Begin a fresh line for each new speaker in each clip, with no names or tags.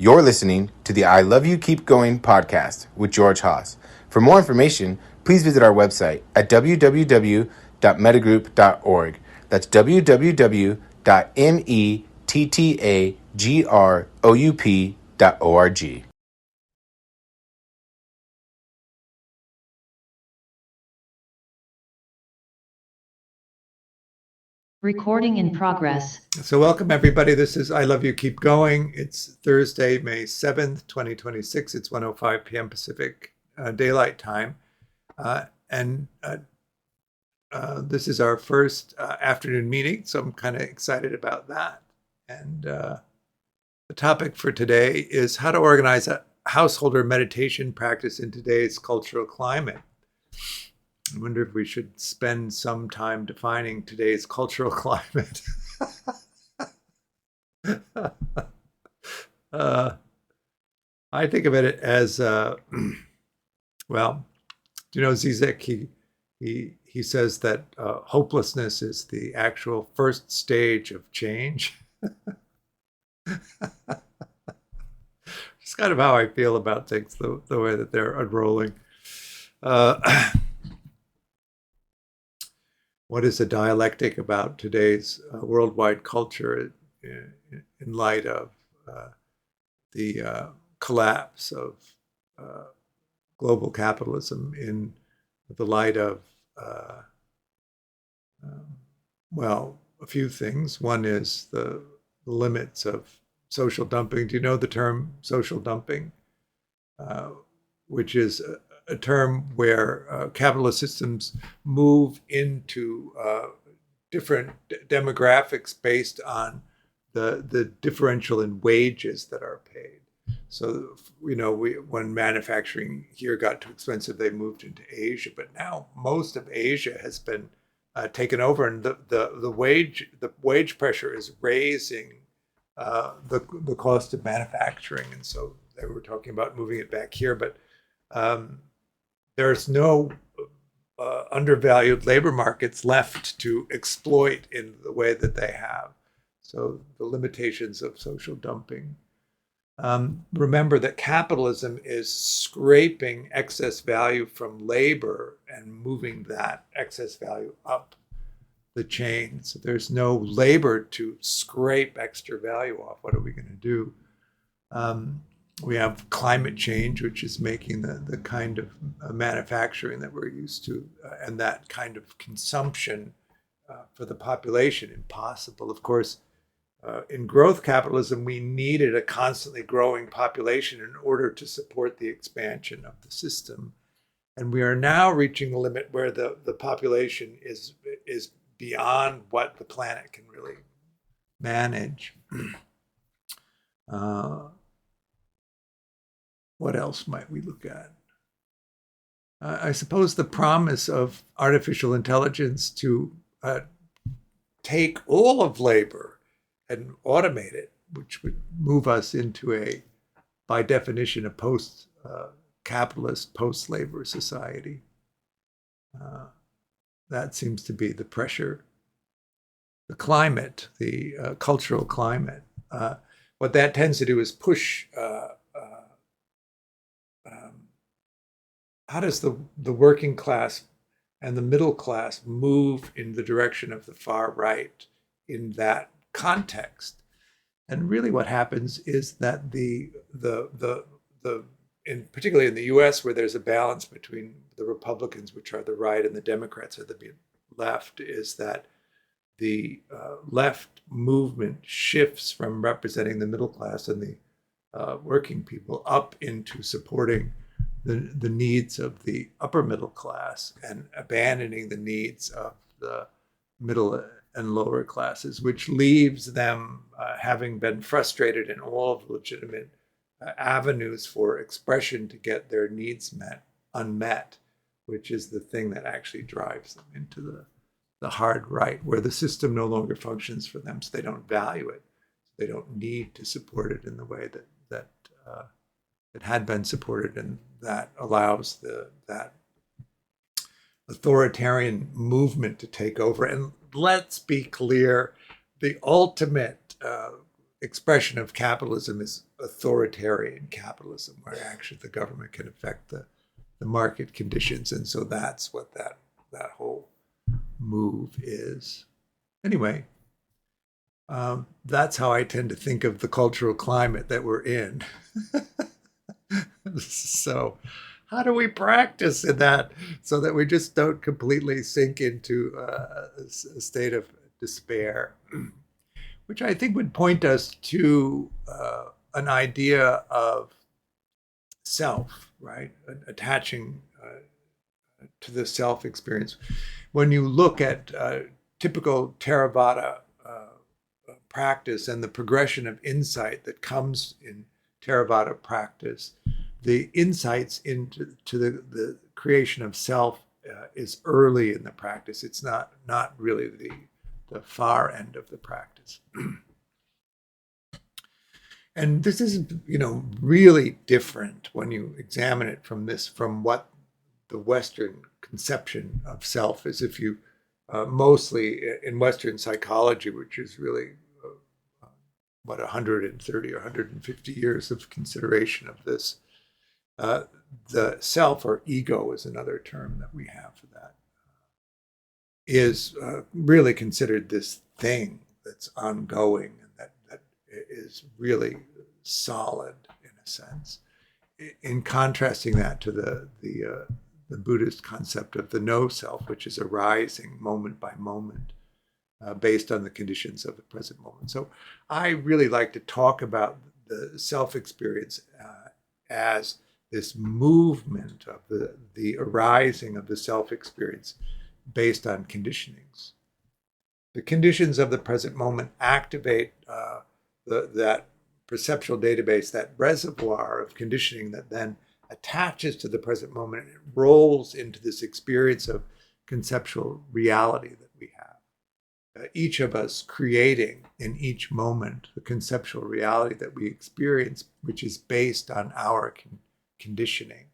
You're listening to the I Love You Keep Going podcast with George Haas. For more information, please visit our website at www.mettagroup.org. That's www.mettagroup.org.
Recording in progress.
So welcome everybody. This is I Love You Keep Going. It's Thursday, May 7th, 2026. It's 1:05 p.m. Pacific Daylight Time. And this is our first afternoon meeting, so I'm kind of excited about that. And the topic for today is how to organize a householder meditation practice in today's cultural climate. I wonder if we should spend some time defining today's cultural climate. I think of it as, well, do you know Zizek? He says that hopelessness is the actual first stage of change. It's kind of how I feel about things, the way that they're unrolling. What is a dialectic about today's worldwide culture in light of the collapse of global capitalism, in the light of, well, a few things. One is the limits of social dumping. Do you know the term social dumping? Which is a term where capitalist systems move into different demographics based on the differential in wages that are paid. So, when manufacturing here got too expensive, they moved into Asia. But now most of Asia has been taken over, and the wage pressure is raising the cost of manufacturing. And so they were talking about moving it back here, but there's no undervalued labor markets left to exploit in the way that they have. So the limitations of social dumping. Remember that capitalism is scraping excess value from labor and moving that excess value up the chain. So there's no labor to scrape extra value off. What are we going to do? We have climate change, which is making the kind of manufacturing that we're used to and that kind of consumption for the population impossible. Of course, in growth capitalism, we needed a constantly growing population in order to support the expansion of the system. And we are now reaching the limit where the population is beyond what the planet can really manage. What else might we look at? I suppose the promise of artificial intelligence to take all of labor and automate it, which would move us into by definition, a post-capitalist, post-labor society. That seems to be the pressure. The climate, the cultural climate. What that tends to do is push. How does the working class and the middle class move in the direction of the far right in that context? And really what happens is that particularly in the US, where there's a balance between the Republicans, which are the right, and the Democrats are the left, is that the left movement shifts from representing the middle class and the working people up into supporting the needs of the upper middle class and abandoning the needs of the middle and lower classes, which leaves them having been frustrated in all of the legitimate avenues for expression to get their needs unmet, which is the thing that actually drives them into the hard right, where the system no longer functions for them, so they don't value it. They don't need to support it in the way that it had been supported, and that allows that authoritarian movement to take over. And let's be clear, the ultimate expression of capitalism is authoritarian capitalism, where actually the government can affect the market conditions. And so that's what that whole move is. Anyway, that's how I tend to think of the cultural climate that we're in. So how do we practice in that so that we just don't completely sink into a state of despair, which I think would point us to an idea of self, right? Attaching to the self experience. When you look at typical Theravada practice and the progression of insight that comes in Theravada practice, the insights into the creation of self is early in the practice. It's not really the far end of the practice. And this is, really different when you examine it from what the Western conception of self is. If you mostly in Western psychology, which is really 130 or 150 years of consideration of this, the self, or ego is another term that we have for that, is really considered this thing that's ongoing and that is really solid in a sense. In contrasting that to the Buddhist concept of the no self, which is arising moment by moment based on the conditions of the present moment. So I really like to talk about the self experience as this movement of the arising of the self experience based on conditionings. The conditions of the present moment activate that perceptual database, that reservoir of conditioning that then attaches to the present moment, and it rolls into this experience of conceptual reality that we have. Each of us creating in each moment the conceptual reality that we experience, which is based on our conditioning.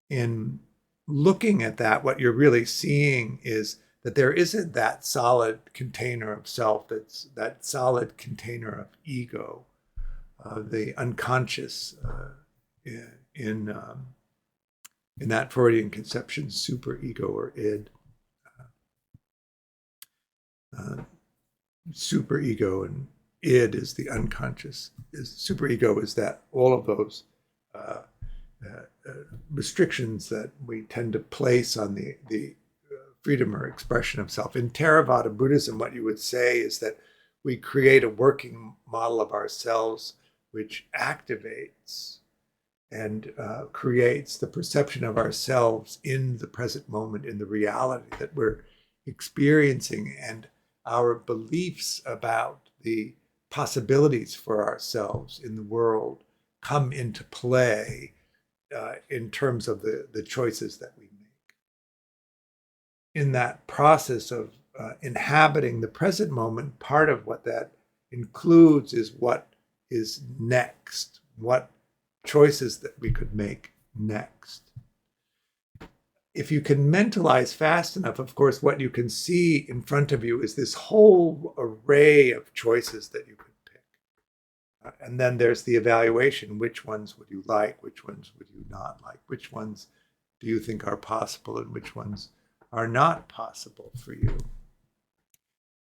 In looking at that, what you're really seeing is that there isn't that solid container of self, that's that solid container of ego, the unconscious in that Freudian conception, superego or id. Superego and id is the unconscious. Superego is that all of those restrictions that we tend to place on the freedom or expression of self. In Theravada Buddhism, what you would say is that we create a working model of ourselves which activates and creates the perception of ourselves in the present moment, in the reality that we're experiencing, and our beliefs about the possibilities for ourselves in the world come into play in terms of the choices that we make. In that process of inhabiting the present moment, part of what that includes is what is next, what choices that we could make next. If you can mentalize fast enough, of course, what you can see in front of you is this whole array of choices that you could pick. And then there's the evaluation. Which ones would you like? Which ones would you not like? Which ones do you think are possible and which ones are not possible for you?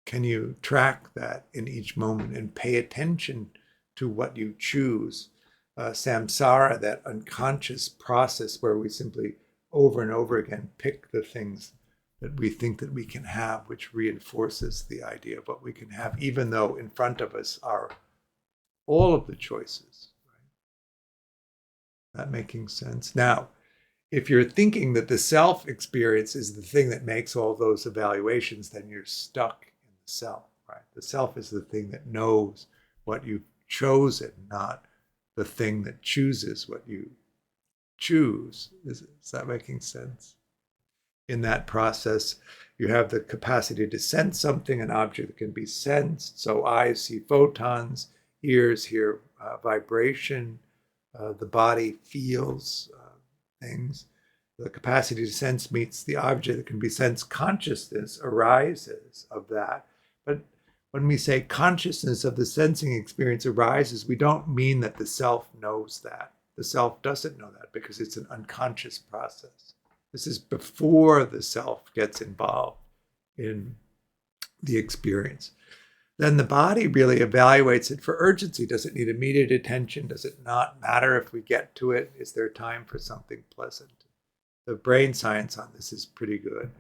Can you track that in each moment and pay attention to what you choose? Samsara, that unconscious process where we simply over and over again pick the things that we think that we can have, which reinforces the idea of what we can have, even though in front of us are all of the choices. Right? That making sense? Now, if you're thinking that the self experience is the thing that makes all those evaluations, then you're stuck in the self, right? The self is the thing that knows what you've chosen, not the thing that chooses what you choose. Is that making sense? In that process, you have the capacity to sense something, an object that can be sensed. So eyes see photons, ears hear vibration, the body feels things. The capacity to sense meets the object that can be sensed. Consciousness arises of that. But when we say consciousness of the sensing experience arises, we don't mean that the self knows that. The self doesn't know that because it's an unconscious process. This is before the self gets involved in the experience. Then the body really evaluates it for urgency. Does it need immediate attention? Does it not matter if we get to it? Is there time for something pleasant? The brain science on this is pretty good.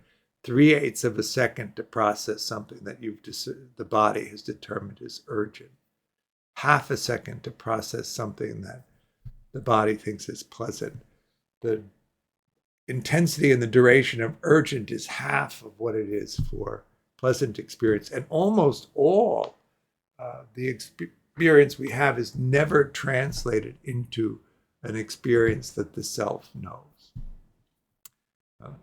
3/8 of a second to process something that the body has determined is urgent. Half a second to process something that the body thinks is pleasant. The intensity and the duration of urgent is half of what it is for pleasant experience. And almost all the experience we have is never translated into an experience that the self knows.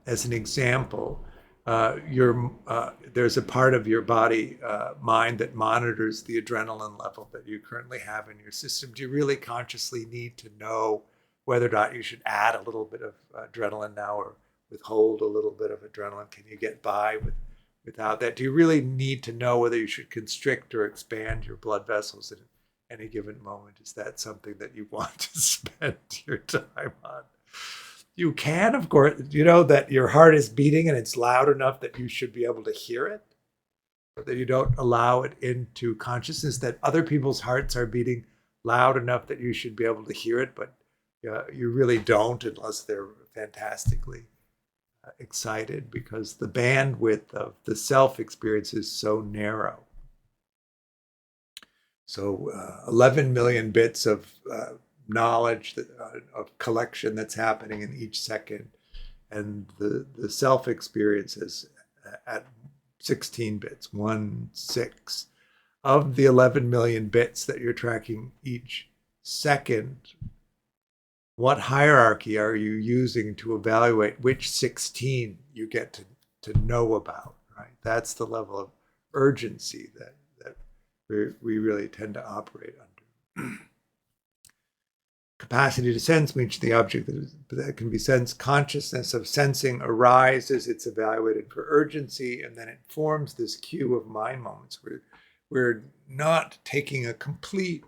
As an example, there's a part of your body mind that monitors the adrenaline level that you currently have in your system. Do you really consciously need to know whether or not you should add a little bit of adrenaline now or withhold a little bit of adrenaline? Can you get by without that? Do you really need to know whether you should constrict or expand your blood vessels at any given moment? Is that something that you want to spend your time on? You can, of course, you know that your heart is beating and it's loud enough that you should be able to hear it, but that you don't allow it into consciousness, that other people's hearts are beating loud enough that you should be able to hear it, but you really don't unless they're fantastically excited, because the bandwidth of the self experience is so narrow. So 11 million bits of knowledge, of collection that's happening in each second, and the self experience is at 16 bits, 1/6 of the 11 million bits that you're tracking each second. What hierarchy are you using to evaluate which 16 you get to know about, right? That's the level of urgency that we really tend to operate under. Capacity to sense means the object that can be sensed. Consciousness of sensing arises, it's evaluated for urgency, and then it forms this queue of mind moments where we're not taking a complete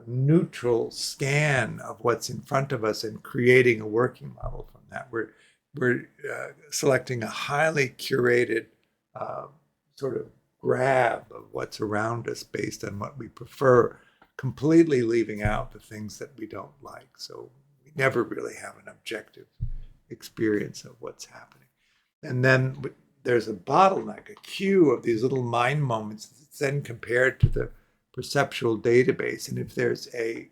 neutral scan of what's in front of us and creating a working model from that. We're selecting a highly curated sort of grab of what's around us based on what we prefer, completely leaving out the things that we don't like. So we never really have an objective experience of what's happening. And then there's a bottleneck, a queue of these little mind moments that's then compared to the perceptual database. And if there's a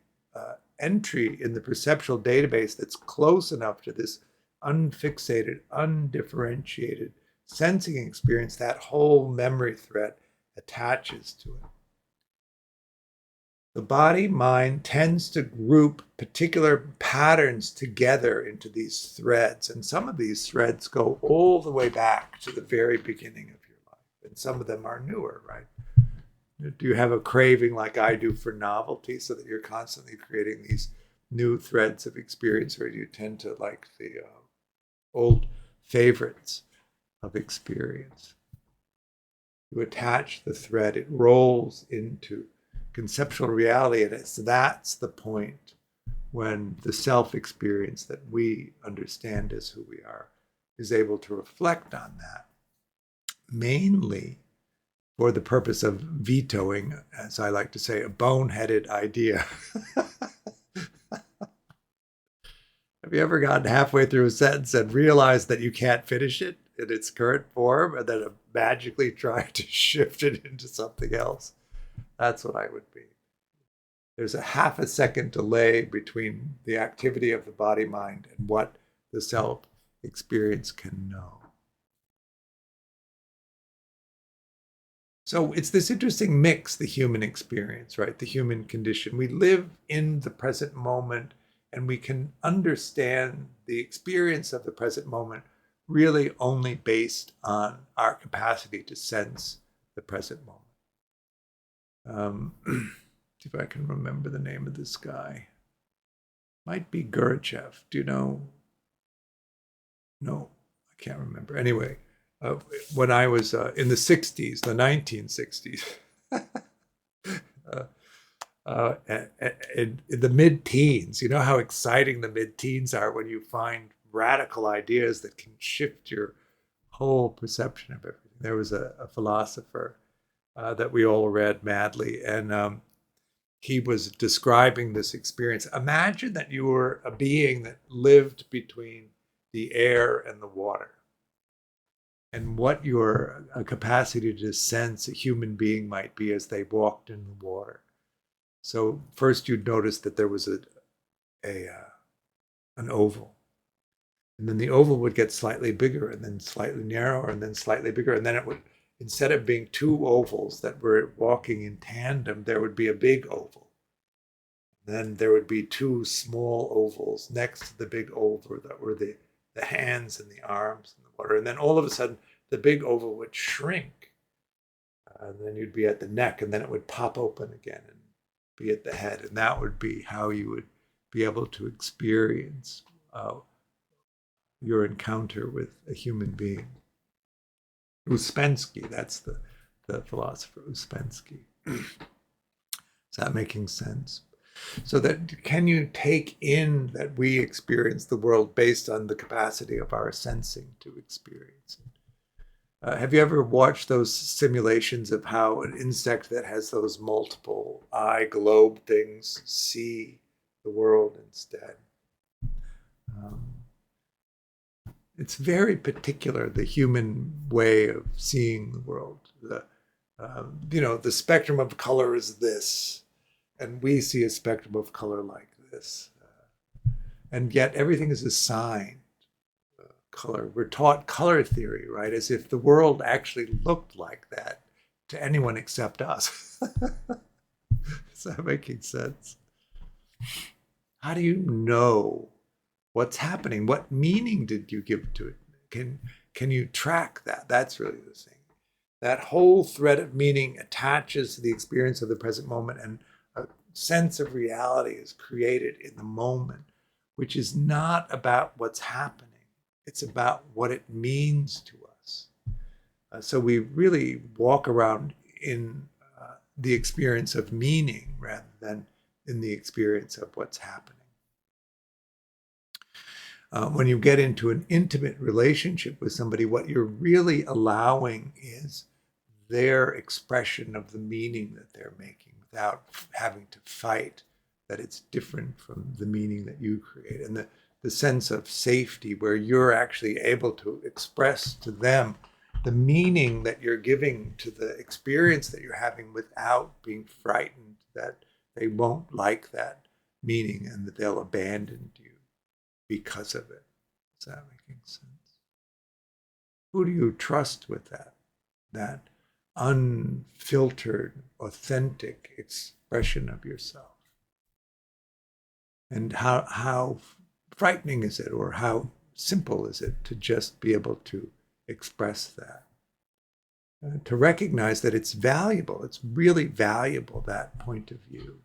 entry in the perceptual database that's close enough to this unfixated, undifferentiated sensing experience, that whole memory thread attaches to it. The body-mind tends to group particular patterns together into these threads. And some of these threads go all the way back to the very beginning of your life. And some of them are newer, right? Do you have a craving like I do for novelty so that you're constantly creating these new threads of experience, or do you tend to like the old favorites of experience? You attach the thread, it rolls into conceptual reality, and that's the point when the self-experience that we understand as who we are is able to reflect on that, mainly for the purpose of vetoing, as I like to say, a boneheaded idea. Have you ever gotten halfway through a sentence and realized that you can't finish it in its current form and then magically try to shift it into something else? That's what I would be. There's a half a second delay between the activity of the body-mind and what the self-experience can know. So it's this interesting mix, the human experience, right? The human condition. We live in the present moment, and we can understand the experience of the present moment really only based on our capacity to sense the present moment. See if I can remember the name of this guy. Might be Gurdjieff. Do you know? No, I can't remember. Anyway, uh, when I was in the 60s, the 1960s, in the mid-teens. You know how exciting the mid-teens are when you find radical ideas that can shift your whole perception of everything. There was a philosopher that we all read madly, and he was describing this experience. Imagine that you were a being that lived between the air and the water, and what your capacity to sense a human being might be as they walked in the water. So first you'd notice that there was an oval, and then the oval would get slightly bigger, and then slightly narrower, and then slightly bigger, and then it would, instead of being two ovals that were walking in tandem, there would be a big oval. Then there would be two small ovals next to the big oval that were the hands and the arms and the water. And then all of a sudden, the big oval would shrink. And then you'd be at the neck, and then it would pop open again and be at the head. And that would be how you would be able to experience your encounter with a human being. Uspensky, that's the philosopher, Uspensky. Is that making sense? So that can you take in that we experience the world based on the capacity of our sensing to experience it? Have you ever watched those simulations of how an insect that has those multiple eye globe things see the world instead? It's very particular, the human way of seeing the world. The spectrum of color is this, and we see a spectrum of color like this. And yet everything is assigned color. We're taught color theory, right? As if the world actually looked like that to anyone except us. Is that making sense? How do you know what's happening? What meaning did you give to it? Can you track that? That's really the thing. That whole thread of meaning attaches to the experience of the present moment, and a sense of reality is created in the moment, which is not about what's happening. It's about what it means to us. So we really walk around in the experience of meaning rather than in the experience of what's happening. When you get into an intimate relationship with somebody, what you're really allowing is their expression of the meaning that they're making without having to fight that it's different from the meaning that you create. And the sense of safety where you're actually able to express to them the meaning that you're giving to the experience that you're having without being frightened that they won't like that meaning and that they'll abandon you because of it. Is that making sense? Who do you trust with that? That unfiltered, authentic expression of yourself? And how frightening is it, or how simple is it to just be able to express that? To recognize that it's valuable, it's really valuable, that point of view.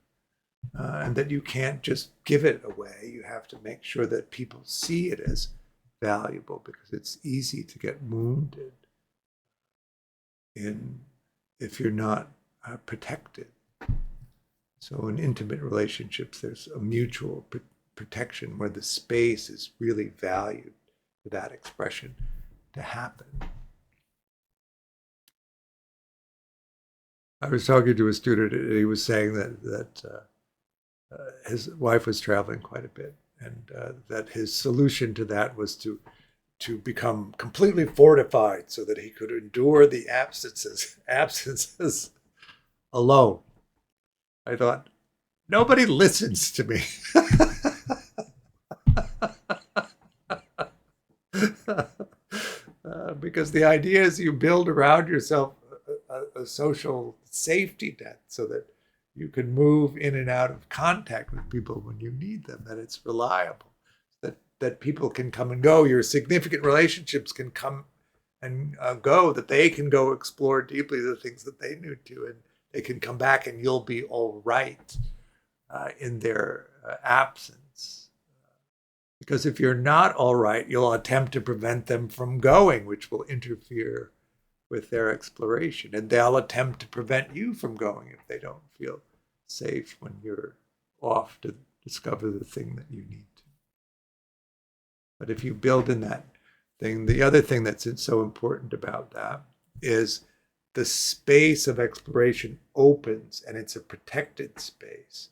And that you can't just give it away. You have to make sure that people see it as valuable, because it's easy to get wounded if you're not protected. So in intimate relationships, there's a mutual protection where the space is really valued for that expression to happen. I was talking to a student, and he was saying that his wife was traveling quite a bit, and that his solution to that was to become completely fortified so that he could endure the absences alone. I thought, nobody listens to me. Because the idea is you build around yourself a social safety net so that you can move in and out of contact with people when you need them, that it's reliable, that people can come and go, your significant relationships can come and go, that they can go explore deeply the things that they knew to, and they can come back and you'll be all right in their absence. Because if you're not all right, you'll attempt to prevent them from going, which will interfere with their exploration. And they'll attempt to prevent you from going if they don't feel safe when you're off to discover the thing that you need to. But if you build in that thing, the other thing that's so important about that is the space of exploration opens, and it's a protected space.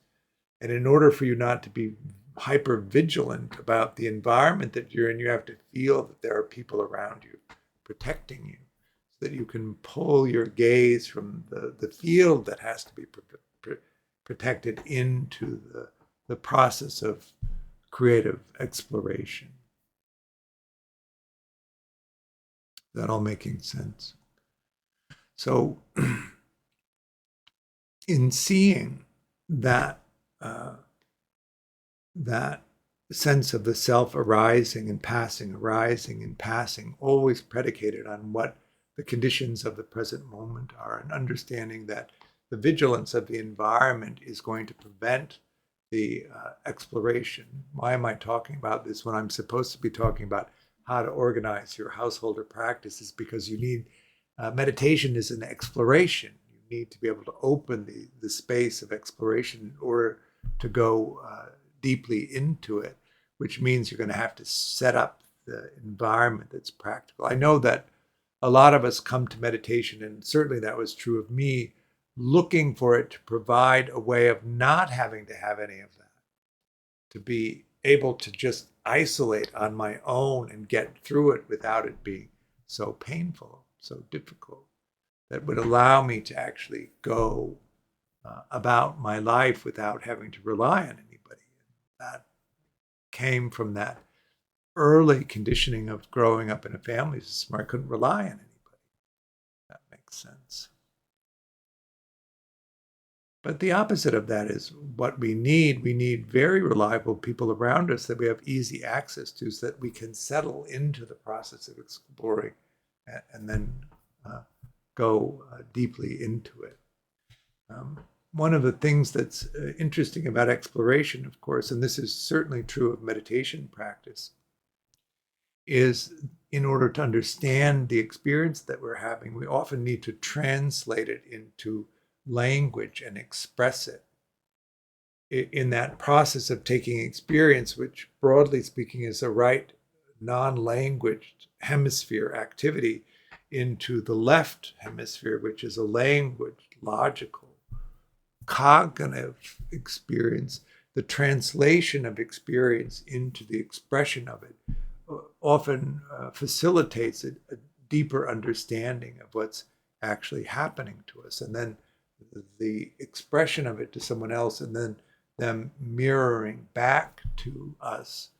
And in order for you not to be hyper vigilant about the environment that you're in, you have to feel that there are people around you protecting you, so that you can pull your gaze from the field that has to be protected into the process of creative exploration. Is that all making sense? So in seeing that that sense of the self arising and passing, always predicated on what the conditions of the present moment are, and understanding that the vigilance of the environment is going to prevent the exploration. Why am I talking about this when I'm supposed to be talking about how to organize your household or practice? Is because you need meditation is an exploration. You need to be able to open the space of exploration in order to go deeply into it, which means you're going to have to set up the environment that's practical. I know that a lot of us come to meditation, and certainly that was true of me, looking for it to provide a way of not having to have any of that, to be able to just isolate on my own and get through it without it being so painful, so difficult, that would allow me to actually go about my life without having to rely on anybody. That came from that early conditioning of growing up in a family system where I couldn't rely on anybody. That makes sense. But the opposite of that is what we need. We need very reliable people around us that we have easy access to, so that we can settle into the process of exploring and then go deeply into it. One of the things that's interesting about exploration, of course, and this is certainly true of meditation practice, is in order to understand the experience that we're having, we often need to translate it into language and express it. In that process of taking experience, which broadly speaking is a right non-language hemisphere activity, into the left hemisphere, which is a language, logical, cognitive experience, the translation of experience into the expression of it often facilitates a deeper understanding of what's actually happening to us. And then the expression of it to someone else, and then them mirroring back to us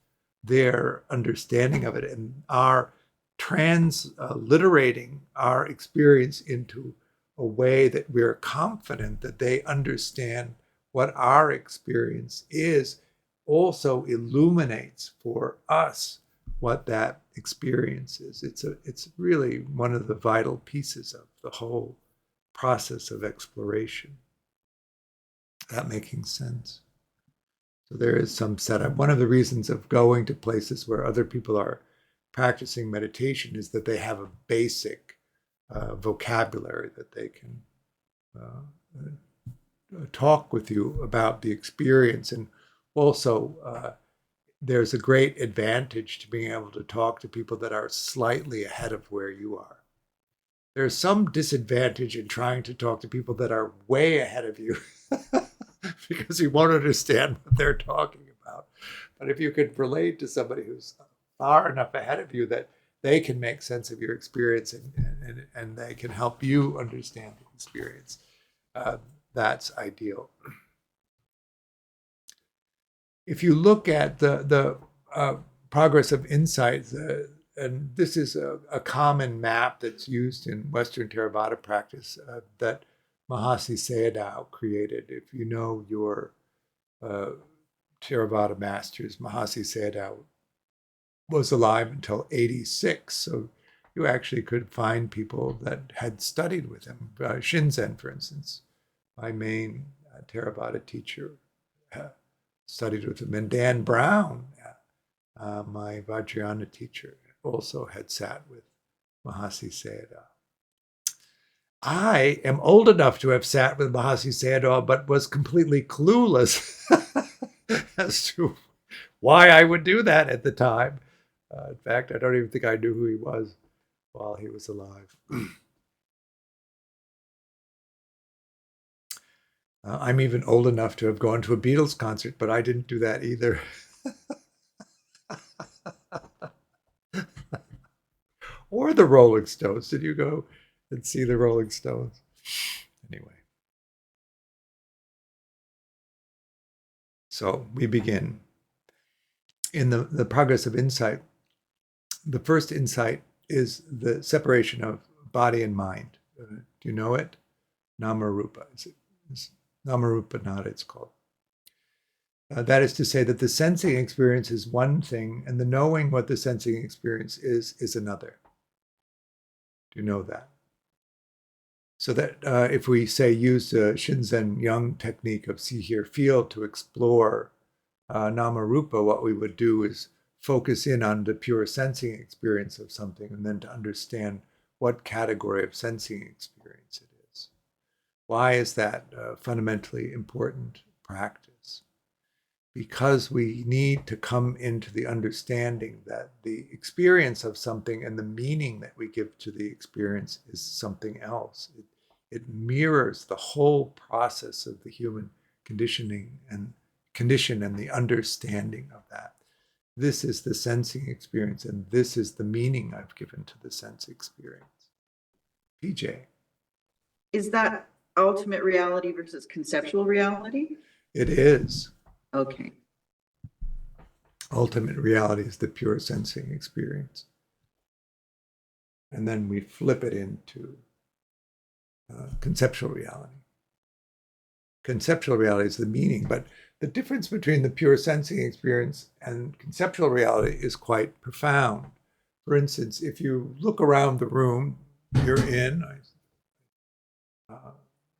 their understanding of it, and our transliterating our experience into a way that we're confident that they understand what our experience is, also illuminates for us what that experience is. It's really one of the vital pieces of the whole process of exploration. Is that making sense? So there is some setup. One of the reasons of going to places where other people are practicing meditation is that they have a basic vocabulary that they can talk with you about the experience. And also, there's a great advantage to being able to talk to people that are slightly ahead of where you are. There's some disadvantage in trying to talk to people that are way ahead of you because you won't understand what they're talking about. But if you could relate to somebody who's far enough ahead of you that they can make sense of your experience and they can help you understand the experience, that's ideal. If you look at the progress of insights, and this is a common map that's used in Western Theravada practice that Mahasi Sayadaw created. If you know your Theravada masters, Mahasi Sayadaw was alive until 86, so you actually could find people that had studied with him. Shinzen, for instance, my main Theravada teacher, studied with him, and Dan Brown My Vajrayana teacher, also had sat with Mahasi Sayadaw. I am old enough to have sat with Mahasi Sayadaw, but was completely clueless as to why I would do that at the time. In fact, I don't even think I knew who he was while he was alive. I'm even old enough to have gone to a Beatles concert, but I didn't do that either. Or the Rolling Stones. Did you go and see the Rolling Stones? Anyway. So we begin. In the progress of insight, the first insight is the separation of body and mind. Do you know it? Namarupa. It's Namarupa Nada, it's called. That is to say that the sensing experience is one thing, and the knowing what the sensing experience is another. Do you know that? So that if we say use the Shinzen Young technique of see, hear, feel to explore Namarupa, what we would do is focus in on the pure sensing experience of something and then to understand what category of sensing experience it is. Why is that fundamentally important practice? Because we need to come into the understanding that the experience of something and the meaning that we give to the experience is something else. It mirrors the whole process of the human condition and the understanding of that. This is the sensing experience, and this is the meaning I've given to the sense experience. PJ.
Is that ultimate reality versus conceptual reality?
It is.
Okay.
Ultimate reality is the pure sensing experience. And then we flip it into conceptual reality. Conceptual reality is the meaning, but the difference between the pure sensing experience and conceptual reality is quite profound. For instance, if you look around the room you're in,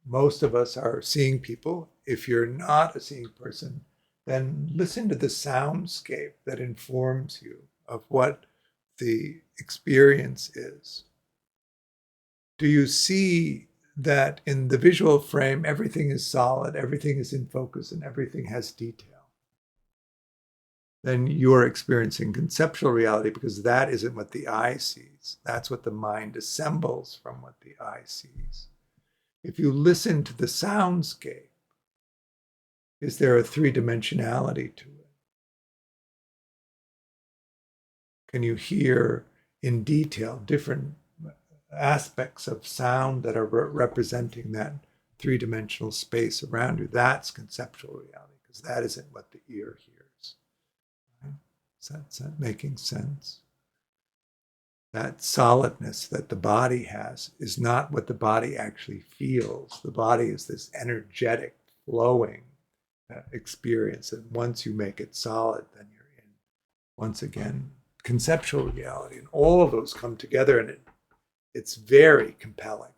most of us are seeing people. If you're not a seeing person, then listen to the soundscape that informs you of what the experience is. Do you see that in the visual frame, everything is solid, everything is in focus, and everything has detail? Then you're experiencing conceptual reality because that isn't what the eye sees. That's what the mind assembles from what the eye sees. If you listen to the soundscape, is there a three-dimensionality to it? Can you hear in detail different aspects of sound that are representing that three-dimensional space around you? That's conceptual reality, because that isn't what the ear hears. Right? Is that making sense? That solidness that the body has is not what the body actually feels. The body is this energetic, flowing experience, and once you make it solid, then you're in, once again, conceptual reality. And all of those come together, and it's very compelling.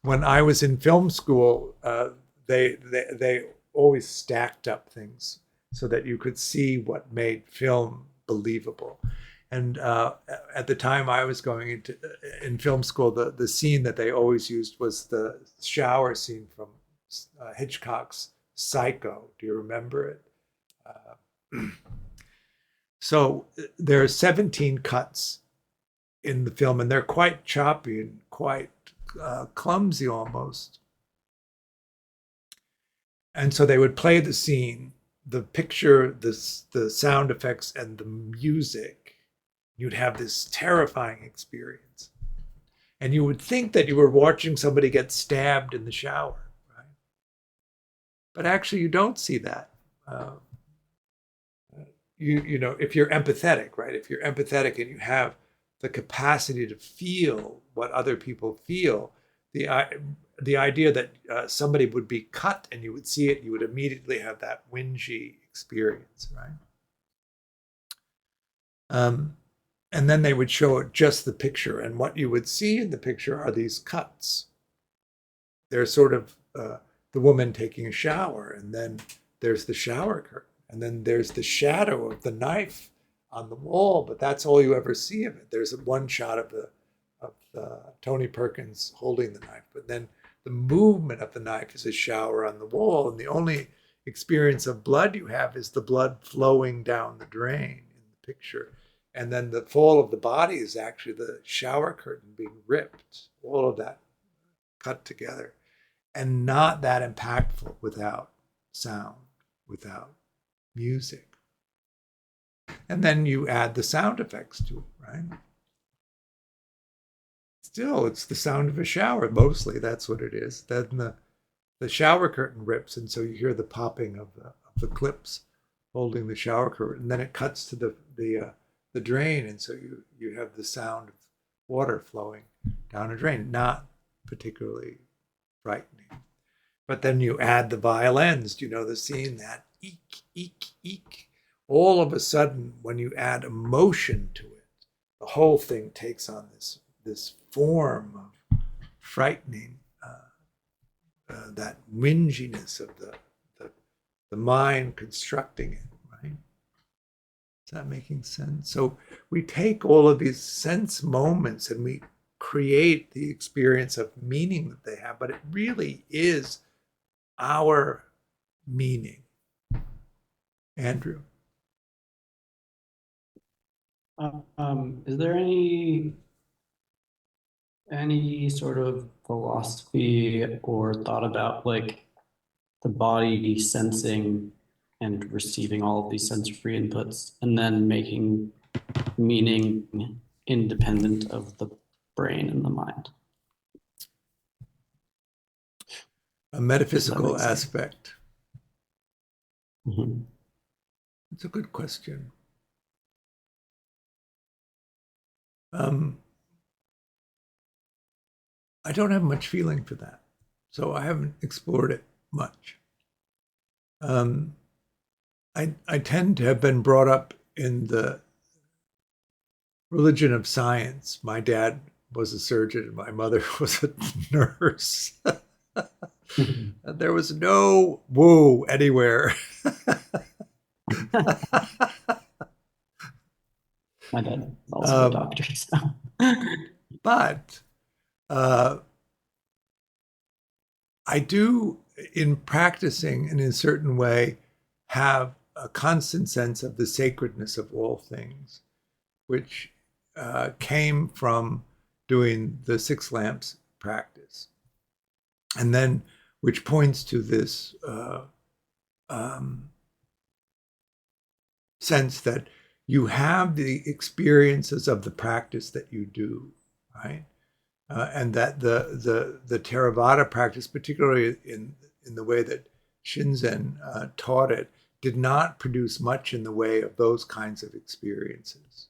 When I was in film school, they always stacked up things so that you could see what made film believable. And at the time I was going in film school, the scene that they always used was the shower scene from Hitchcock's Psycho. Do you remember it? So there are 17 cuts in the film, and they're quite choppy and quite clumsy almost. And so they would play the scene, the picture, the sound effects, and the music. You'd have this terrifying experience. And you would think that you were watching somebody get stabbed in the shower, right? But actually, you don't see that. You know, if you're empathetic, right? If you're empathetic and you have the capacity to feel what other people feel, the idea that somebody would be cut and you would see it, you would immediately have that whingy experience, right? And then they would show it just the picture, and what you would see in the picture are these cuts. They're sort of the woman taking a shower, and then there's the shower curtain, And then there's the shadow of the knife on the wall, but that's all you ever see of it. There's one shot of Tony Perkins holding the knife, but then the movement of the knife is a shower on the wall, and the only experience of blood you have is the blood flowing down the drain in the picture. And then the fall of the body is actually the shower curtain being ripped, all of that cut together, and not that impactful without sound, without music. And then you add the sound effects to it, right? Still, it's the sound of a shower, mostly. That's what it is. Then the shower curtain rips, and so you hear the popping of the clips holding the shower curtain. And then it cuts to the drain, and so you have the sound of water flowing down a drain. Not particularly frightening. But then you add the violins. Do you know the scene? That eek, eek, eek. All of a sudden, when you add emotion to it, the whole thing takes on this form of frightening, that whinginess of the mind constructing it, right? Is that making sense? So we take all of these sense moments and we create the experience of meaning that they have, but it really is our meaning. Andrew?
Is there any sort of philosophy or thought about like the body sensing and receiving all of these sensory inputs and then making meaning independent of the brain and the mind?
A metaphysical aspect.
Mm-hmm.
It's a good question. I don't have much feeling for that, so I haven't explored it much. I tend to have been brought up in the religion of science. My dad was a surgeon and my mother was a nurse. And there was no woo anywhere.
My dad is also a doctor, so.
But I do, in practicing and in a certain way, have a constant sense of the sacredness of all things, which came from doing the Six Lamps practice. And then, which points to this sense that you have the experiences of the practice that you do, right? And that the Theravada practice, particularly in the way that Shinzen taught it, did not produce much in the way of those kinds of experiences.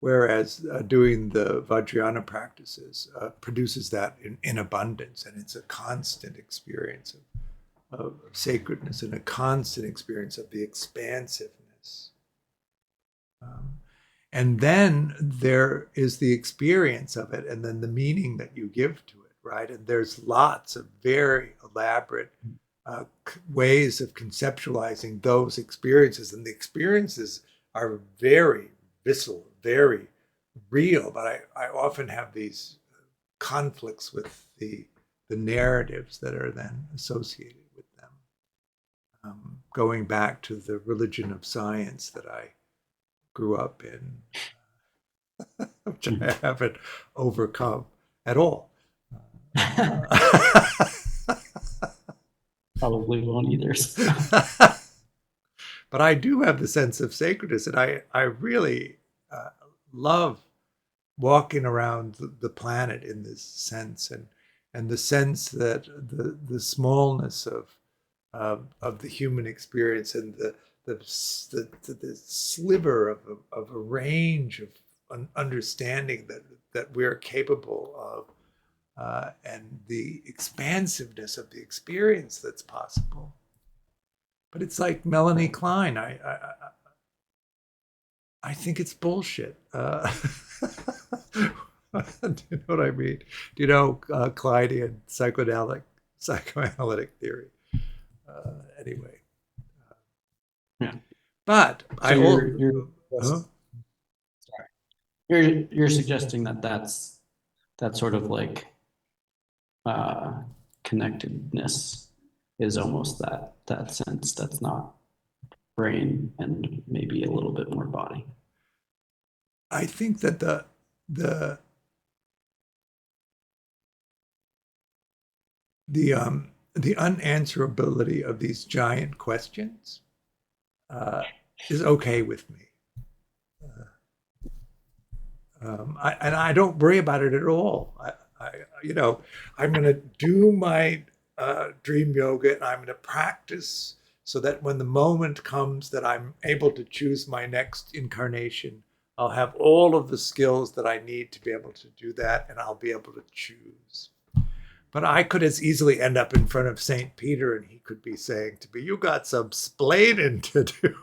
Whereas doing the Vajrayana practices produces that in abundance, and it's a constant experience of sacredness and a constant experience of the expansiveness. And then there is the experience of it and then the meaning that you give to it, right? And there's lots of very elaborate ways of conceptualizing those experiences. And the experiences are very visceral, very real, but I often have these conflicts with the narratives that are then associated with them. Going back to the religion of science that I grew up in, which I haven't overcome at all.
Probably won't either.
But I do have the sense of sacredness, and I really love walking around the planet in this sense, and the sense that the smallness of the human experience and the sliver of a range of understanding that we're capable of, and the expansiveness of the experience that's possible. But it's like Melanie Klein. I think it's bullshit. Do you know what I mean? Do you know Kleidian psychoanalytic theory? Anyway.
Yeah.
But
So you're
Huh?
you're suggesting that that's sort of like connectedness is almost that sense that's not brain and maybe a little bit more body.
I think that the unanswerability of these giant questions is okay with me. And I don't worry about it at all. I'm going to do my dream yoga, and I'm going to practice so that when the moment comes that I'm able to choose my next incarnation, I'll have all of the skills that I need to be able to do that, and I'll be able to choose. But I could as easily end up in front of St. Peter, and he could be saying to me, "You got some splaining to do."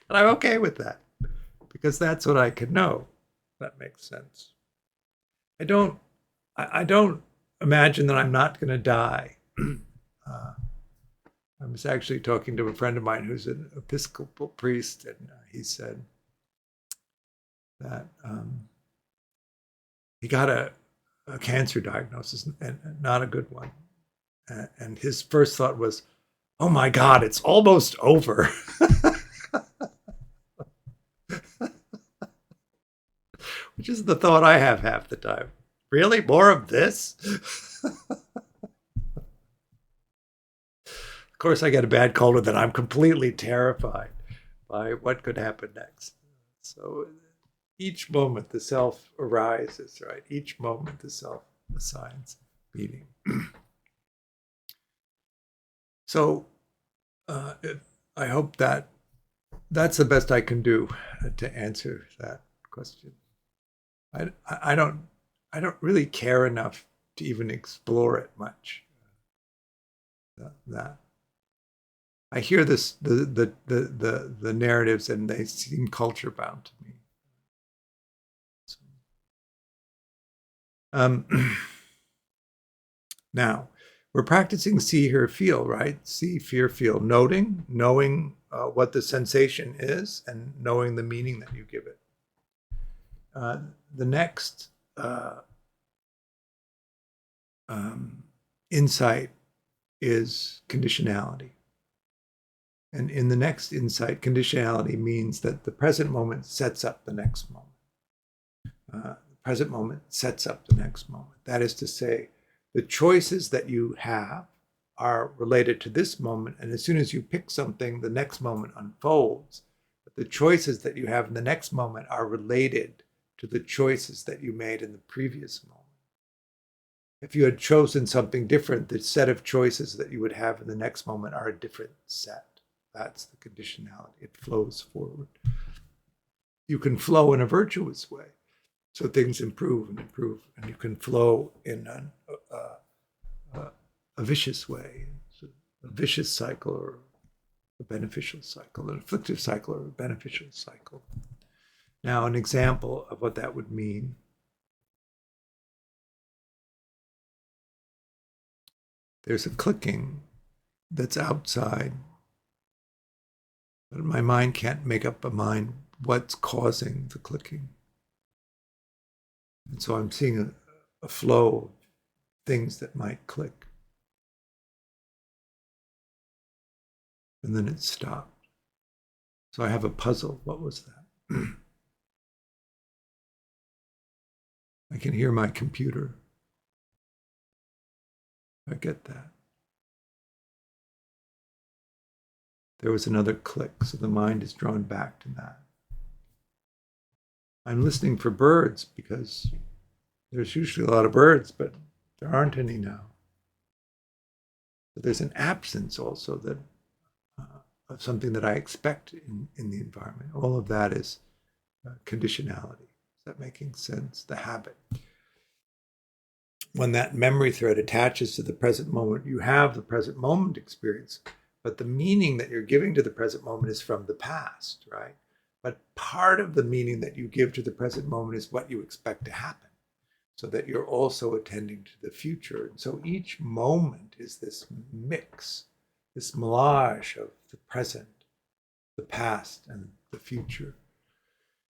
And I'm okay with that because that's what I can know. That makes sense. I don't imagine that I'm not going to die. I was actually talking to a friend of mine who's an Episcopal priest, and he said that he got a cancer diagnosis, and not a good one. And his first thought was, "Oh my God, it's almost over." Which is the thought I have half the time. Really? More of this? Of course, I get a bad cold, and then I'm completely terrified by what could happen next. So each moment the self arises, right? Each moment the self assigns meaning. So I hope that that's the best I can do to answer that question. I don't really care enough to even explore it much. That I hear the narratives, and they seem culture bound to me. Now we're practicing see, hear, feel, right? See, fear, feel, knowing what the sensation is, and knowing the meaning that you give it. The next insight is conditionality. And in the next insight, conditionality means that the present moment sets up the next moment. The present moment sets up the next moment. That is to say, the choices that you have are related to this moment, and as soon as you pick something, the next moment unfolds. But the choices that you have in the next moment are related to the choices that you made in the previous moment. If you had chosen something different, the set of choices that you would have in the next moment are a different set. That's the conditionality. It flows forward. You can flow in a virtuous way, so things improve and improve, and you can flow in a vicious way, so a vicious cycle or a beneficial cycle, an afflictive cycle or a beneficial cycle. Now, an example of what that would mean. There's a clicking that's outside, but my mind can't make up a mind what's causing the clicking. And so I'm seeing a flow of things that might click. And then it stopped. So I have a puzzle. What was that? I can hear my computer. I get that. There was another click, so the mind is drawn back to that. I'm listening for birds because there's usually a lot of birds, but there aren't any now. But there's an absence also that of something that I expect in the environment. All of that is conditionality. Is that making sense? The habit. When that memory thread attaches to the present moment, you have the present moment experience, but the meaning that you're giving to the present moment is from the past, right? But part of the meaning that you give to the present moment is what you expect to happen. so that you're also attending to the future. And so each moment is this mix, this melange of the present, the past, and the future.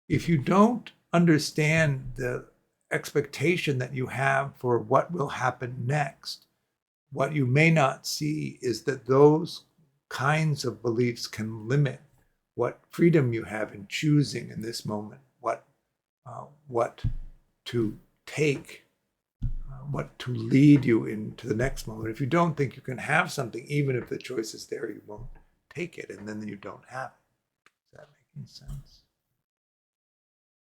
If you don't understand the expectation that you have for what will happen next, what you may not see is that those kinds of beliefs can limit what freedom you have in choosing in this moment, what to take, what to lead you into the next moment. If you don't think you can have something, even if the choice is there, you won't take it, and then you don't have it. Is that making sense?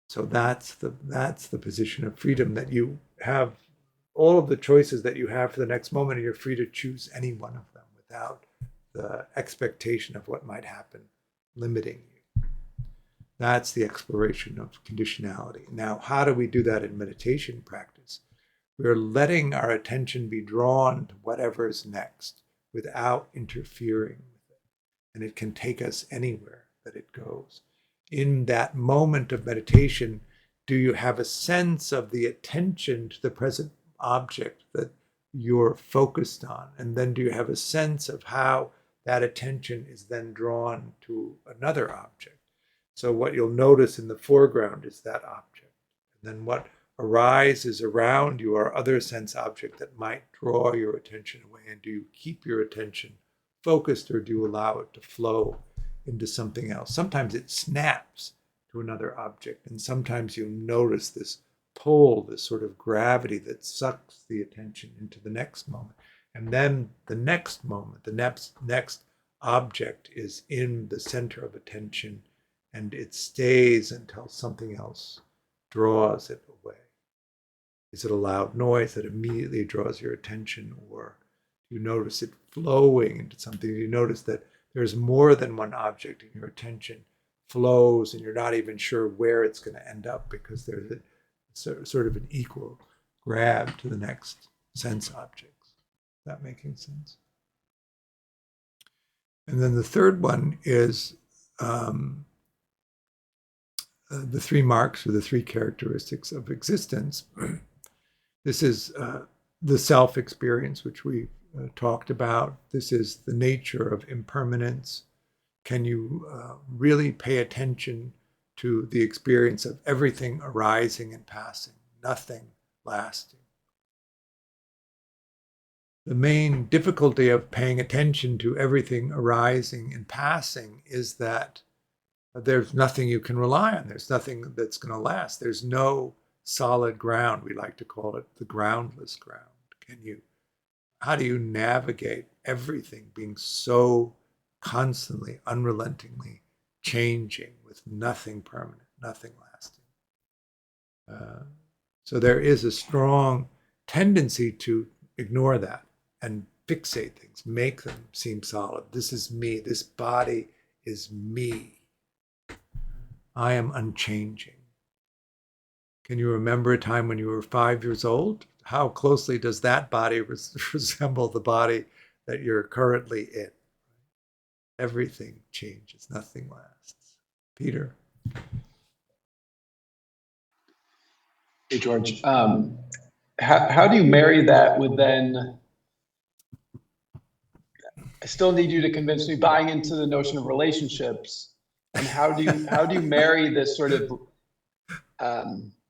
So that's the position of freedom, that you have all of the choices that you have for the next moment, and you're free to choose any one of them without the expectation of what might happen limiting you. That's the exploration of conditionality. Now, how do we do that in meditation practice? We're letting our attention be drawn to whatever is next without interfering with it. And it can take us anywhere that it goes. In that moment of meditation, do you have a sense of the attention to the present object that you're focused on? And then do you have a sense of how that attention is then drawn to another object? So what you'll notice in the foreground is that object. And then what arises around you are other sense objects that might draw your attention away. And do you keep your attention focused, or do you allow it to flow into something else? Sometimes it snaps to another object, and sometimes you notice this pull, this sort of gravity that sucks the attention into the next moment. And then the next moment, the next object is in the center of attention, and it stays until something else draws it away. Is it a loud noise that immediately draws your attention, or do you notice it flowing into something? Do you notice that there's more than one object and your attention flows and you're not even sure where it's going to end up because there's a sort of an equal grab to the next sense objects? Is that making sense? And then the third one is the three marks, or the three characteristics of existence. This is the self-experience, which we talked about. This is the nature of impermanence. Can you really pay attention to the experience of everything arising and passing, nothing lasting? The main difficulty of paying attention to everything arising and passing is that there's nothing you can rely on. There's nothing that's going to last. There's no solid ground. We like to call it the groundless ground. How do you navigate everything being so constantly, unrelentingly changing with nothing permanent, nothing lasting? So there is a strong tendency to ignore that and fixate things, make them seem solid. This is me. This body is me. I am unchanging. Can you remember a time when you were 5 years old? How closely does that body resemble the body that you're currently in? Everything changes, nothing lasts. Peter?
Hey, George. How do you marry that with then, I still need you to convince me, buying into the notion of relationships, and how do you marry this sort of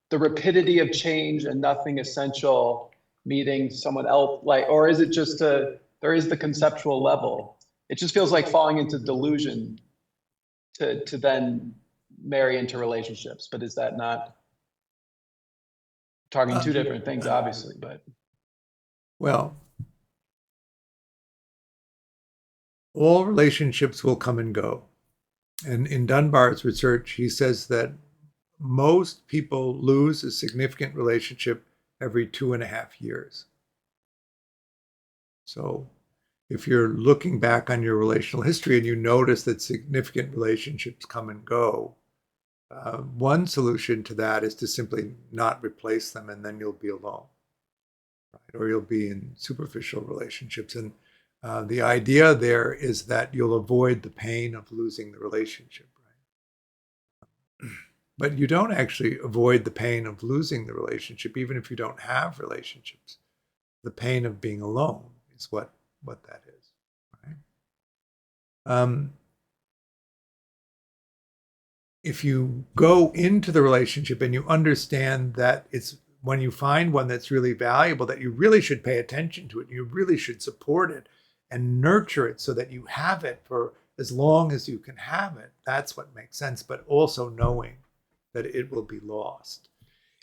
the rapidity of change and nothing essential, meeting someone else, like, or is it just there is the conceptual level? It just feels like falling into delusion to then marry into relationships. But is that not targeting two different things, obviously? But
well, all relationships will come and go. And in Dunbar's research, he says that most people lose a significant relationship every 2.5 years. So if you're looking back on your relational history and you notice that significant relationships come and go, one solution to that is to simply not replace them, and then you'll be alone, right? Or you'll be in superficial relationships. And the idea there is that you'll avoid the pain of losing the relationship, right? But you don't actually avoid the pain of losing the relationship, even if you don't have relationships. The pain of being alone is what that is. Right? If you go into the relationship and you understand that it's when you find one that's really valuable, that you really should pay attention to it, you really should support it and nurture it so that you have it for as long as you can have it. That's what makes sense, but also knowing that it will be lost.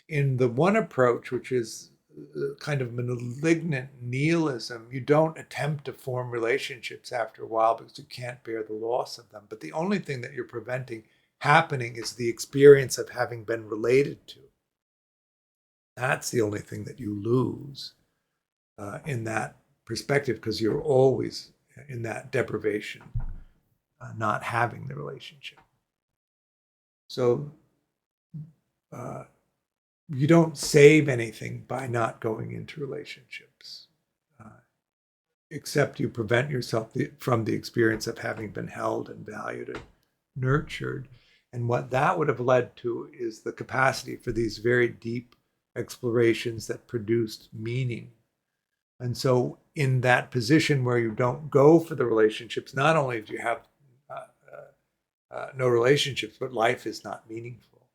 In the one approach, which is kind of malignant nihilism, you don't attempt to form relationships after a while because you can't bear the loss of them. But the only thing that you're preventing happening is the experience of having been related to. That's the only thing that you lose in that perspective, because you're always in that deprivation, not having the relationship. So you don't save anything by not going into relationships, except you prevent yourself from the experience of having been held and valued and nurtured. And what that would have led to is the capacity for these very deep explorations that produced meaning. And so in that position where you don't go for the relationships, not only do you have no relationships, but life is not meaningful.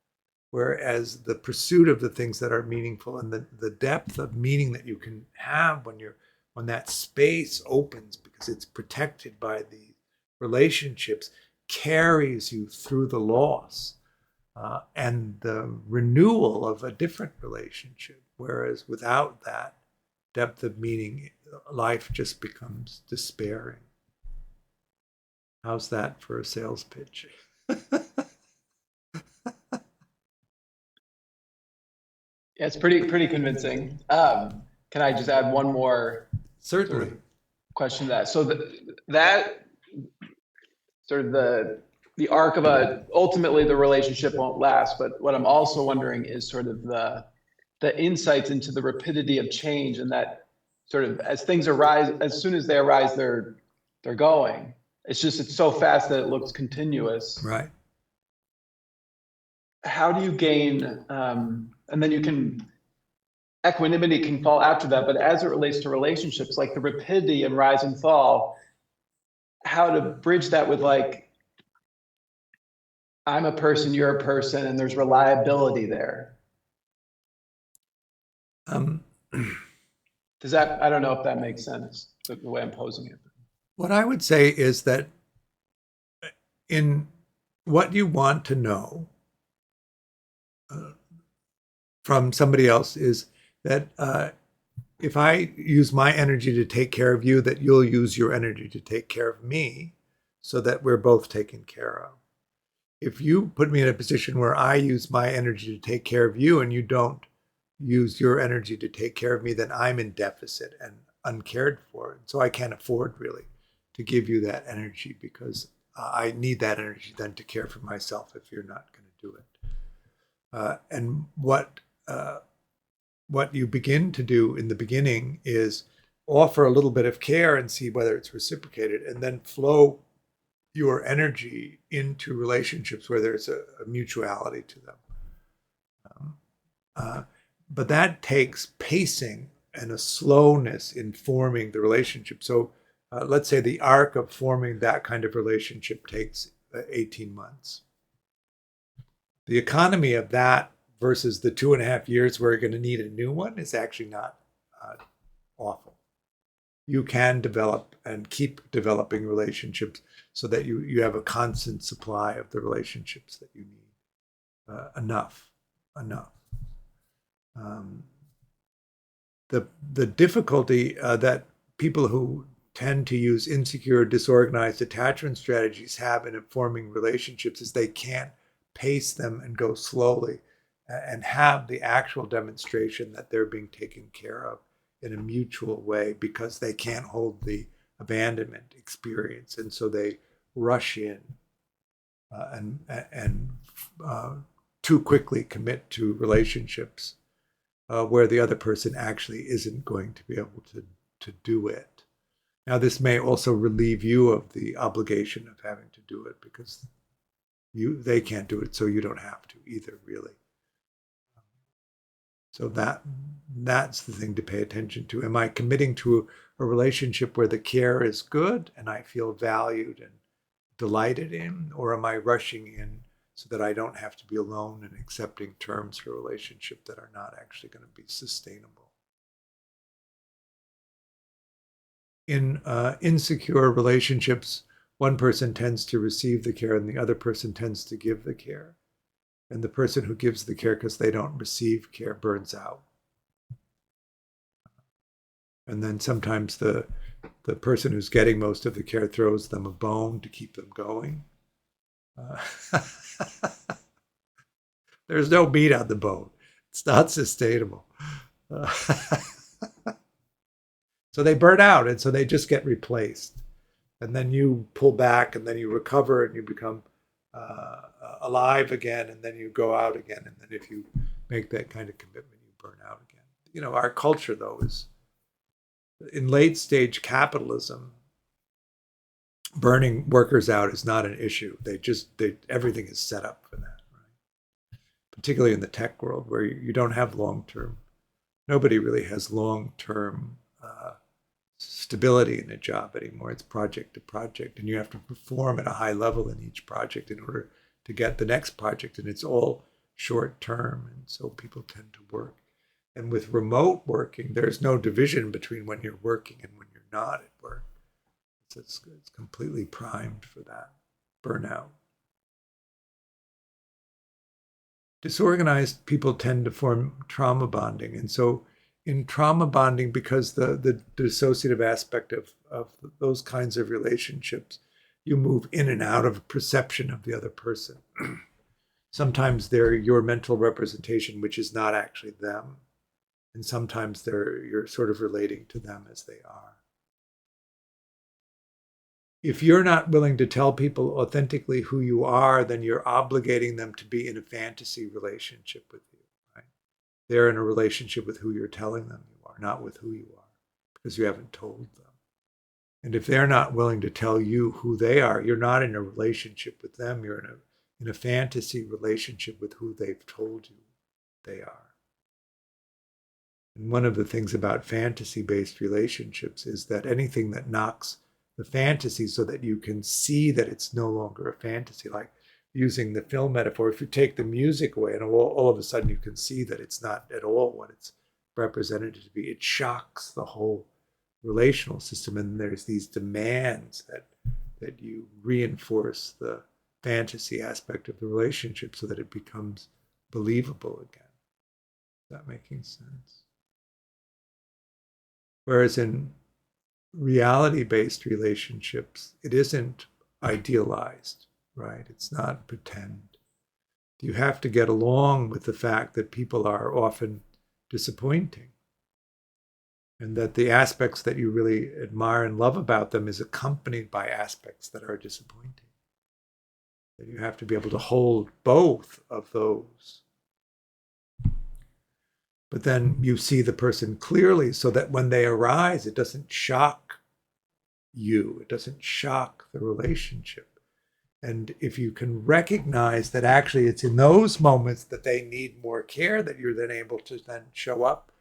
Whereas the pursuit of the things that are meaningful and the depth of meaning that you can have when that space opens, because it's protected by the relationships, carries you through the loss and the renewal of a different relationship. Whereas without that depth of meaning, life just becomes despairing. How's that for a sales pitch?
Yeah, it's pretty convincing. Can I just add one more
Certainly.
question to that? So that sort of the arc of ultimately the relationship won't last, but what I'm also wondering is sort of the insights into the rapidity of change, and that sort of as things arise, as soon as they arise, they're going. It's so fast that it looks continuous.
Right.
How do you gain, and then you can, equanimity can fall after that, but as it relates to relationships, like the rapidity and rise and fall, how to bridge that with like, I'm a person, you're a person, and there's reliability there. Does that, I don't know if that makes sense, the way I'm posing it.
What I would say is that in what you want to know from somebody else is that if I use my energy to take care of you, that you'll use your energy to take care of me so that we're both taken care of. If you put me in a position where I use my energy to take care of you and you don't use your energy to take care of me, then I'm in deficit and uncared for. And so I can't afford really to give you that energy, because I need that energy then to care for myself if you're not going to do it. And what you begin to do in the beginning is offer a little bit of care and see whether it's reciprocated, and then flow your energy into relationships where there's a mutuality to them. But that takes pacing and a slowness in forming the relationship. So let's say the arc of forming that kind of relationship takes 18 months. The economy of that versus the 2.5 years where you're going to need a new one is actually not awful. You can develop and keep developing relationships so that you have a constant supply of the relationships that you need. Enough. The difficulty that people who tend to use insecure, disorganized attachment strategies have in forming relationships is they can't pace them and go slowly and have the actual demonstration that they're being taken care of in a mutual way, because they can't hold the abandonment experience. And so they rush in and too quickly commit to relationships where the other person actually isn't going to be able to do it. Now, this may also relieve you of the obligation of having to do it, because They can't do it, so you don't have to either, really. So that's the thing to pay attention to. Am I committing to a relationship where the care is good and I feel valued and delighted in, or am I rushing in so that I don't have to be alone and accepting terms for a relationship that are not actually going to be sustainable? In insecure relationships, one person tends to receive the care and the other person tends to give the care. And the person who gives the care because they don't receive care burns out. And then sometimes the person who's getting most of the care throws them a bone to keep them going. There's no meat on the bone. It's not sustainable. So they burn out, and so they just get replaced. And then you pull back, and then you recover, and you become alive again, and then you go out again. And then if you make that kind of commitment, you burn out again. You know, our culture, though, is in late stage capitalism, burning workers out is not an issue. Everything is set up for that, right? Particularly in the tech world, where you don't have long-term. Nobody really has long-term stability in a job anymore. It's project to project, and you have to perform at a high level in each project in order to get the next project, and it's all short-term, and so people tend to work. And with remote working, there's no division between when you're working and when you're not at work. It's completely primed for that burnout. Disorganized people tend to form trauma bonding. And so in trauma bonding, because the dissociative aspect of those kinds of relationships, you move in and out of perception of the other person. Sometimes they're your mental representation, which is not actually them. And sometimes you're sort of relating to them as they are. If you're not willing to tell people authentically who you are, then you're obligating them to be in a fantasy relationship with you, right? They're in a relationship with who you're telling them you are, not with who you are, because you haven't told them. And if they're not willing to tell you who they are, you're not in a relationship with them. You're in a fantasy relationship with who they've told you they are. And one of the things about fantasy-based relationships is that anything that knocks the fantasy so that you can see that it's no longer a fantasy, like using the film metaphor, if you take the music away and all of a sudden you can see that it's not at all what it's represented to be, it shocks the whole relational system. And there's these demands that you reinforce the fantasy aspect of the relationship so that it becomes believable again. Is that making sense? Whereas in reality-based relationships, it isn't idealized, right? It's not pretend. You have to get along with the fact that people are often disappointing, and that the aspects that you really admire and love about them is accompanied by aspects that are disappointing. That you have to be able to hold both of those. But then you see the person clearly so that when they arise, it doesn't shock you. It doesn't shock the relationship. And if you can recognize that actually it's in those moments that they need more care, that you're then able to then show up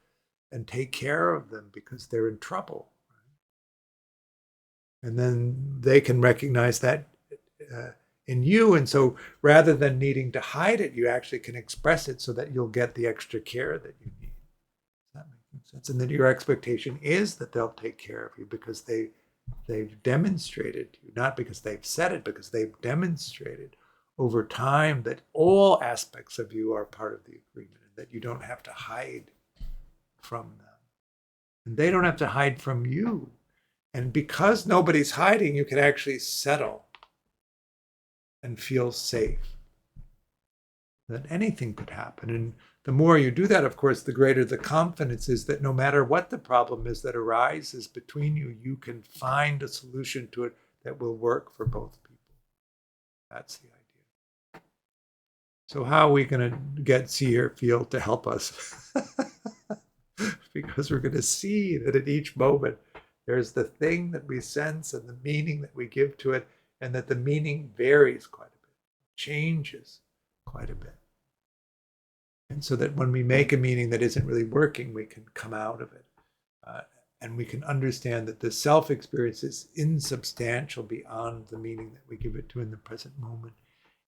and take care of them because they're in trouble. Right? And then they can recognize that in you. And so rather than needing to hide it, you actually can express it so that you'll get the extra care that you need. Does that make sense? And then your expectation is that they'll take care of you because they've demonstrated to you, not because they've said it, because they've demonstrated over time that all aspects of you are part of the agreement and that you don't have to hide from them. And they don't have to hide from you. And because nobody's hiding, you can actually settle and feel safe. That anything could happen. And the more you do that, of course, the greater the confidence is that no matter what the problem is that arises between you, you can find a solution to it that will work for both people. That's the idea. So how are we going to get see or feel to help us? Because we're going to see that at each moment, there's the thing that we sense and the meaning that we give to it, and that the meaning varies quite a bit. changes quite a bit. And so that when we make a meaning that isn't really working, we can come out of it. And we can understand that the self-experience is insubstantial beyond the meaning that we give it to in the present moment.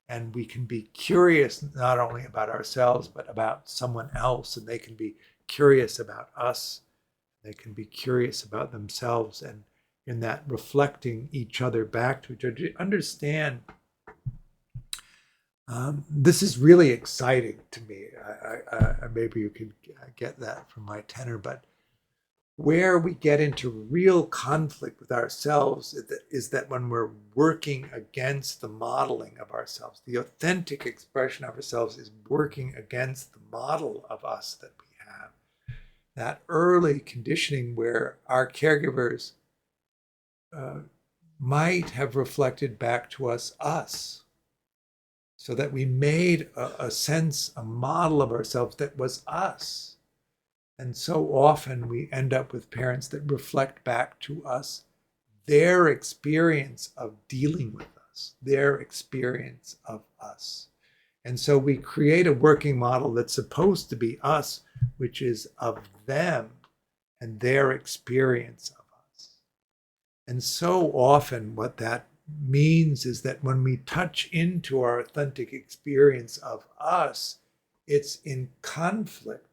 And we can be curious not only about ourselves, but about someone else. And they can be curious about us. They can be curious about themselves. And in that, reflecting each other back to each other. Understand, this is really exciting to me. Maybe you can get that from my tenor, but where we get into real conflict with ourselves is that when we're working against the modeling of ourselves, the authentic expression of ourselves is working against the model of us that we have. That early conditioning where our caregivers might have reflected back to us, so that we made a sense, a model of ourselves that was us. And so often we end up with parents that reflect back to us their experience of dealing with us, their experience of us. And so we create a working model that's supposed to be us, which is of them and their experience of us. And so often what that means is that when we touch into our authentic experience of us, it's in conflict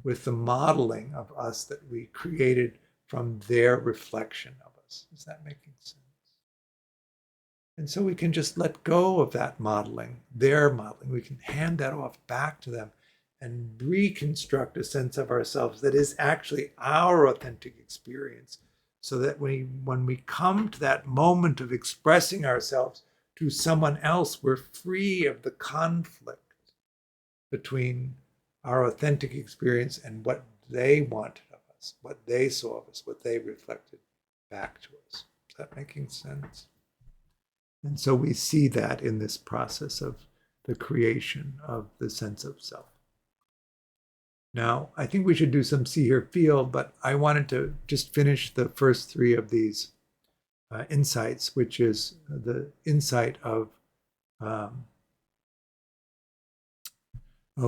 with the modeling of us that we created from their reflection of us. Is that making sense? And so we can just let go of that modeling, their modeling. We can hand that off back to them and reconstruct a sense of ourselves that is actually our authentic experience, so that when we come to that moment of expressing ourselves to someone else, we're free of the conflict between our authentic experience and what they wanted of us, what they saw of us, what they reflected back to us. Is that making sense? And so we see that in this process of the creation of the sense of self. Now, I think we should do some see, hear, feel, but I wanted to just finish the first three of these insights, which is the insight of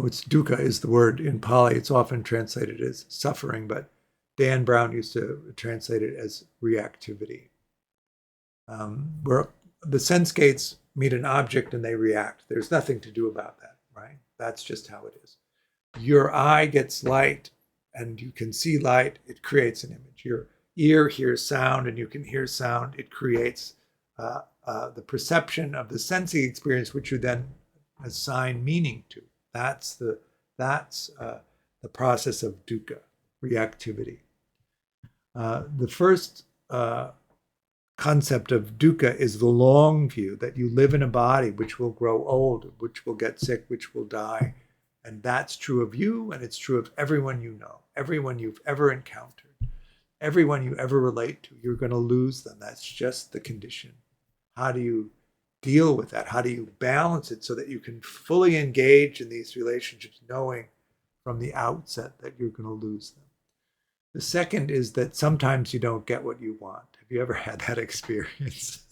it's dukkha is the word in Pali. It's often translated as suffering, but Dan Brown used to translate it as reactivity. Where the sense gates meet an object and they react. There's nothing to do about that, right? That's just how it is. Your eye gets light and you can see light, it creates an image. Your ear hears sound and you can hear sound, it creates the perception of the sensing experience, which you then assign meaning to. That's the process of dukkha, reactivity. The first concept of dukkha is the long view, that you live in a body which will grow old, which will get sick, which will die. And that's true of you, and it's true of everyone you know, everyone you've ever encountered, everyone you ever relate to. You're going to lose them. That's just the condition. How do you deal with that? How do you balance it so that you can fully engage in these relationships, knowing from the outset that you're going to lose them? The second is that sometimes you don't get what you want. Have you ever had that experience?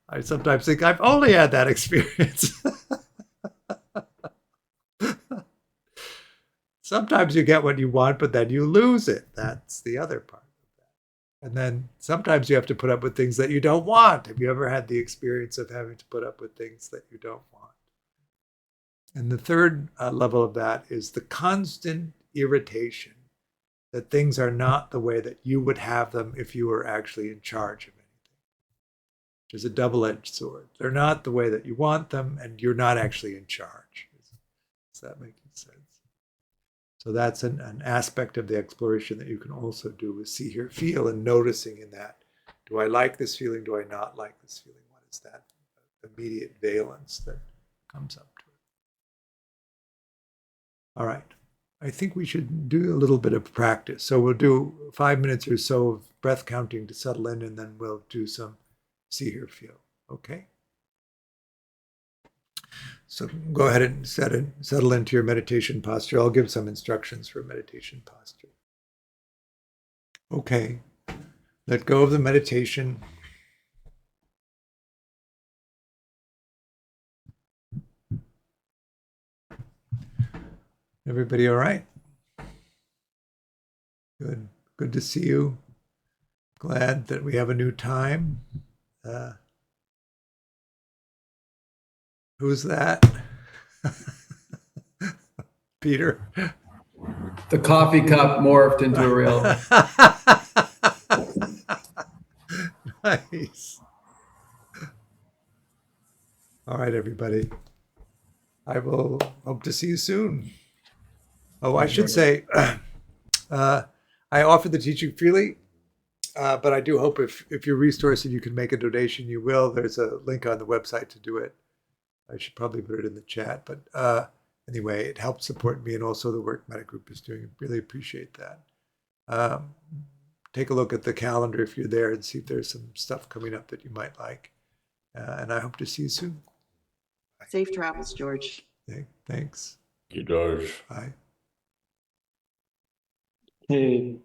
I sometimes think I've only had that experience. Sometimes you get what you want, but then you lose it. That's the other part of that. And then sometimes you have to put up with things that you don't want. Have you ever had the experience of having to put up with things that you don't want? And the third level of that is the constant irritation that things are not the way that you would have them if you were actually in charge of anything, which is a double-edged sword. They're not the way that you want them, and you're not actually in charge. Is that making sense? So that's an aspect of the exploration that you can also do with see, hear, feel, and noticing in that. Do I like this feeling? Do I not like this feeling? What is that immediate valence that comes up to it? All right. I think we should do a little bit of practice. So we'll do 5 minutes or so of breath counting to settle in, and then we'll do some see, hear, feel. Okay? So go ahead and settle into your meditation posture. I'll give some instructions for meditation posture. Okay. Let go of the meditation. Everybody all right? Good. Good to see you. Glad that we have a new time. Who's that? Peter.
The coffee cup morphed into a real.
Nice. All right, everybody. I will hope to see you soon. Oh, I should say, I offer the teaching freely, but I do hope if you're resourced and you can make a donation, you will. There's a link on the website to do it. I should probably put it in the chat, but anyway, it helps support me and also the work Mettagroup is doing. Really appreciate that. Take a look at the calendar if you're there and see if there's some stuff coming up that you might like. And I hope to see you soon.
Safe travels, George.
Thanks.
He does.
Bye.
Hey,